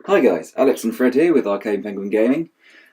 Hi guys, Alex and Fred here with Arcane Penguin Gaming.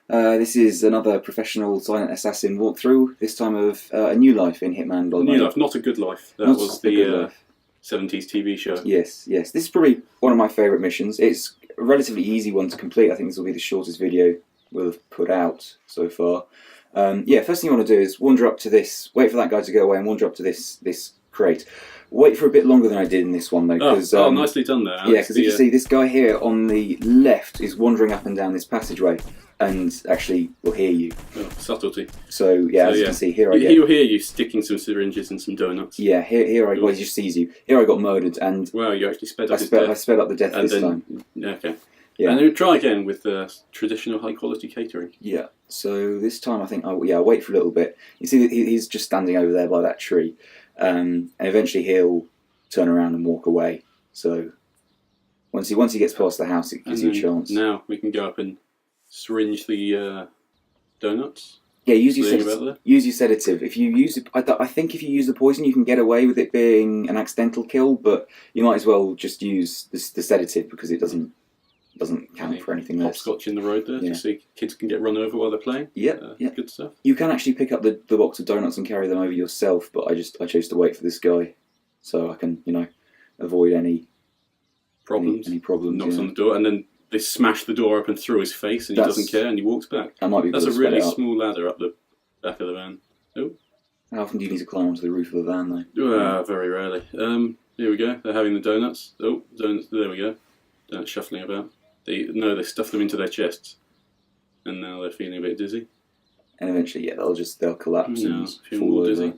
This is another professional silent assassin walkthrough, this time of A New Life in Hitman. A New Life, not A Good Life. That Not was A Good the Life. 70s TV show. Yes. This is probably one of my favourite missions. It's a relatively easy one to complete. I think this will be the shortest video we'll have put out so far. First thing you want to do is wander up to this, wait for that guy to go away and wander up to this crate. Wait for a bit longer than I did in this one though. Oh, nicely done there, Alex. Yeah, because you see this guy here on the left is wandering up and down this passageway and actually will hear you. Oh, subtlety. So as you can see here, he'll hear you sticking some syringes and some donuts. Yeah, here he just sees you. Here I got murdered and wow, you actually sped up I sped up the death this time. Yeah, okay. Yeah. And then try again with traditional high quality catering. Yeah. So this time I think I'll wait for a little bit. You see that he's just standing over there by that tree. And eventually he'll turn around and walk away. So once he gets past the house, it gives you a chance. Now we can go up and syringe the donuts. Yeah, use your sedative. If you use it, I think if you use the poison, you can get away with it being an accidental kill. But you might as well just use the sedative because it doesn't count for anything else. Hopscotch in the road there, just so kids can get run over while they're playing. Yeah, good stuff. You can actually pick up the box of donuts and carry them over yourself, but I chose to wait for this guy, so I can avoid any problems. Any problems. Knocks on the door, and then they smash the door open through his face, and he doesn't care, and he walks back. That might be. That's a really small ladder up the back of the van. Oh. How often do you need to climb onto the roof of the van, though? Very rarely. Here we go. They're having the donuts. Oh, donuts. There we go. Donuts shuffling about. They stuff them into their chests, and now they're feeling a bit dizzy. And eventually, they'll collapse and fall over dizzy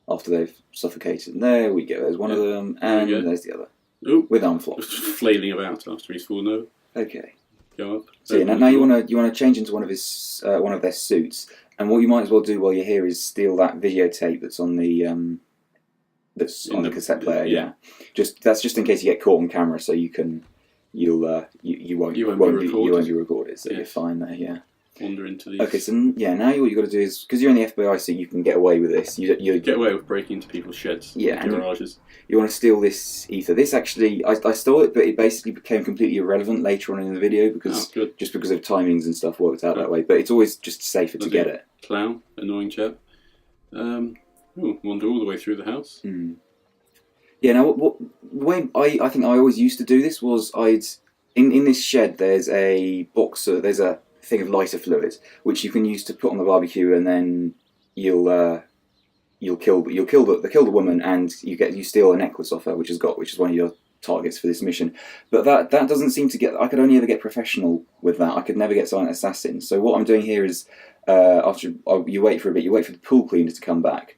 after they've suffocated. And there we go. There's one of them, and there's the other. Ooh, with arm flops, flailing about after he's fallen over. Okay. Go up. So now you want to change into one of their suits, and what you might as well do while you're here is steal that videotape that's on the the cassette player. Yeah. That's just in case you get caught on camera, so you can. You won't be recorded, so you're fine there. Yeah. Wander into these. Okay, so now what you got to do is, because you're in the FBI suit, you can get away with this. You get away with breaking into people's sheds. Yeah, and garages. You want to steal this ether. This actually, I stole it, but it basically became completely irrelevant later on in the video because just because of timings and stuff worked out that way. But it's always just safer to get it. Clown, annoying chap. Wander all the way through the house. Mm. Yeah, now the way I think I always used to do this was in this shed there's a box, there's a thing of lighter fluid which you can use to put on the barbecue, and then you'll kill the woman, and you steal a necklace off her, which is one of your targets for this mission. But that doesn't seem to get. I could only ever get professional with that. I could never get silent assassin. So what I'm doing here is you wait for a bit. You wait for the pool cleaner to come back.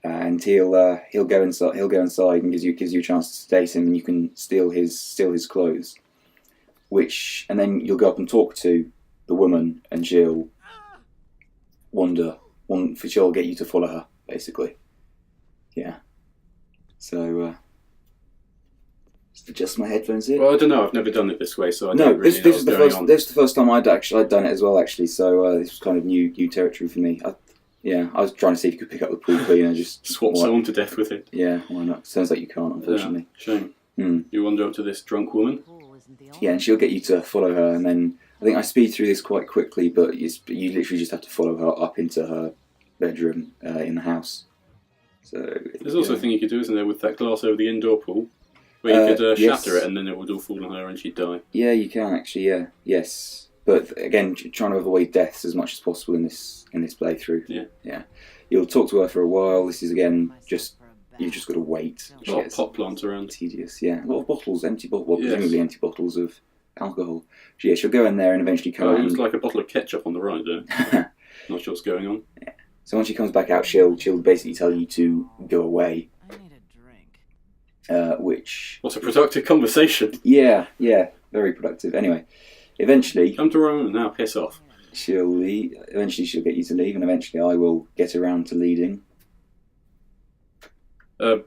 And he'll go inside and gives you a chance to sedate him, and you can steal his clothes. And then you'll go up and talk to the woman, and she'll she'll get you to follow her, basically. Yeah. So just adjust my headphones here. Well, I don't know. I've never done it this way, so I don't really know this is the first time I'd done it as well, actually. So this was kind of new territory for me. I was trying to see if you could pick up the pool cleaner, just swap someone to death with it. Yeah, why not? Sounds like you can't, unfortunately. Yeah, shame. You wander up to this drunk woman. Yeah, and she'll get you to follow her, and then I think I speed through this quite quickly, but you literally just have to follow her up into her bedroom in the house. So there's also a thing you could do, isn't there, with that glass over the indoor pool, where you could shatter it, and then it would all fall on her, and she'd die. Yeah, you can actually. Yeah, yes. But again, trying to avoid deaths as much as possible in this playthrough. Yeah. You'll talk to her for a while. This is again you've just got to wait. A lot of pot plants around. Tedious. Yeah, a lot of bottles, empty bottles, presumably empty bottles of alcohol. So, she'll go in there and eventually come out. It's like a bottle of ketchup on the right there. Not sure what's going on. Yeah. So once she comes back out, she'll basically tell you to go away. I need a drink. What's a productive conversation? Yeah, very productive. Anyway. Eventually, come to Rome now. Piss off. She'll leave. Eventually, she'll get you to leave, and eventually, I will get around to leading. Are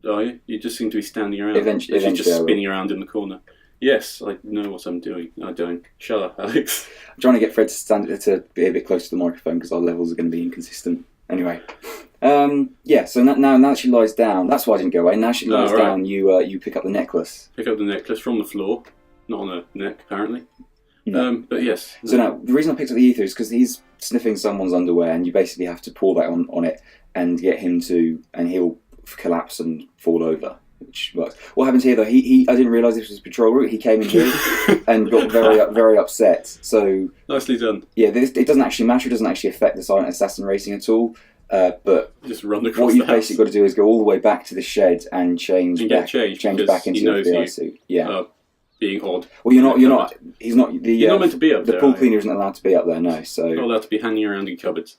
you? You just seem to be standing around. Eventually, she's just spinning around in the corner. Yes, I know what I'm doing. I don't. Shut up, Alex. I'm trying to get Fred to be a bit close to the microphone because our levels are going to be inconsistent. Anyway, so now she lies down. That's why I didn't go away. Now she lies down. You pick up the necklace. Pick up the necklace from the floor. not on her neck apparently. No. But yes. So now the reason I picked up the ether is because he's sniffing someone's underwear, and you basically have to pour that on it and get him to, and he'll collapse and fall over. Which works. What happens here though? He I didn't realise this was his patrol route. He came in here and got very upset. So nicely done. Yeah, it doesn't actually matter. It doesn't actually affect the silent assassin racing at all. But just run across what you've basically got to do is go all the way back to the shed and change back into your FBI suit. Yeah. Being odd. Well, you're not. He's not. You're not meant to be up there. The pool cleaner isn't allowed to be up there. No. So not allowed to be hanging around in cupboards.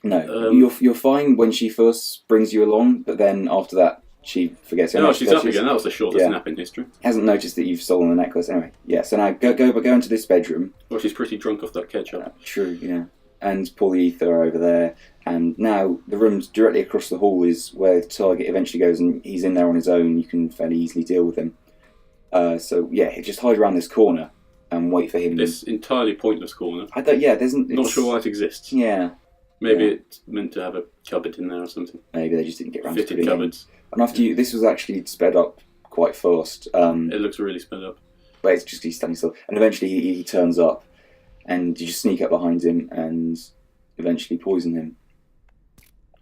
No. You're fine when she first brings you along, but then after that, she forgets. No, she's up again. That was the shortest nap in history. Hasn't noticed that you've stolen the necklace anyway. Yeah. So now go into this bedroom. Well, she's pretty drunk off that ketchup. True. Yeah. And pull the ether over there. And now the room directly across the hall is where the target eventually goes, and he's in there on his own. You can fairly easily deal with him. So yeah, just hide around this corner and wait for him. This entirely pointless corner. Not sure why it exists. Yeah. Maybe it's meant to have a cupboard in there or something. Maybe they just didn't get around to fitted cupboards. And after this was actually sped up quite fast. It looks really sped up. But it's just he's standing still, and eventually he turns up, and you just sneak up behind him and eventually poison him.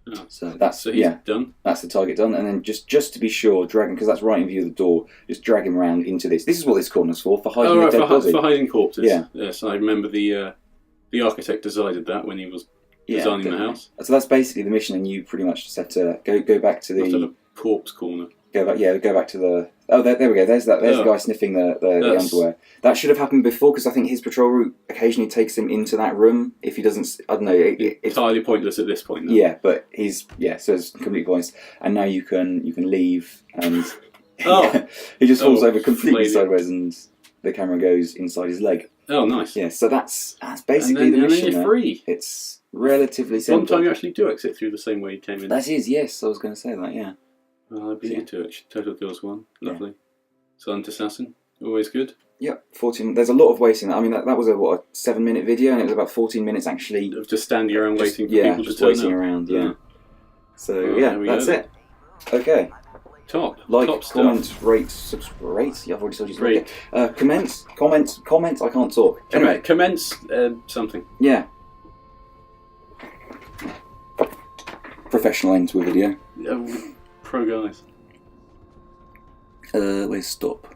Oh. So he's done. That's the target done, and then just to be sure, drag him, because that's right in view of the door. Just drag him around into this. This is what this corner's for hiding a dead body. For hiding corpses. Yeah. Yes, I remember the architect decided that when he was designing the house. So that's basically the mission, and you pretty much just have to go back to the corpse corner. Go back to the. Oh, there we go. There's the guy sniffing the underwear. That should have happened before, because I think his patrol route occasionally takes him into that room. If he doesn't, I don't know. It's entirely pointless at this point. Though. Yeah, but so it's completely pointless. And now you can leave, and he just falls over completely sideways, and the camera goes inside his leg. Oh, nice. Yeah, so that's basically the mission. And then you're free. It's relatively simple. One time you actually do exit through the same way you came in. That is, yes. I was going to say that. Yeah. Well, I beat you to it. Total Kills 1. Lovely. Silent Assassin. Always good. Yep. 14. There's a lot of waiting. I mean, that was a 7-minute video, and it was about 14 minutes actually. Of just standing around waiting for people to turn waiting up. Around. Yeah. So that's it. Okay. Top. Like, top comment, stuff. rate, subscribe. Yeah, I've already told you to rate. Comment. I can't talk. Anyway, commence something. Yeah. Professional end to a video. Pro guys. Where's stop?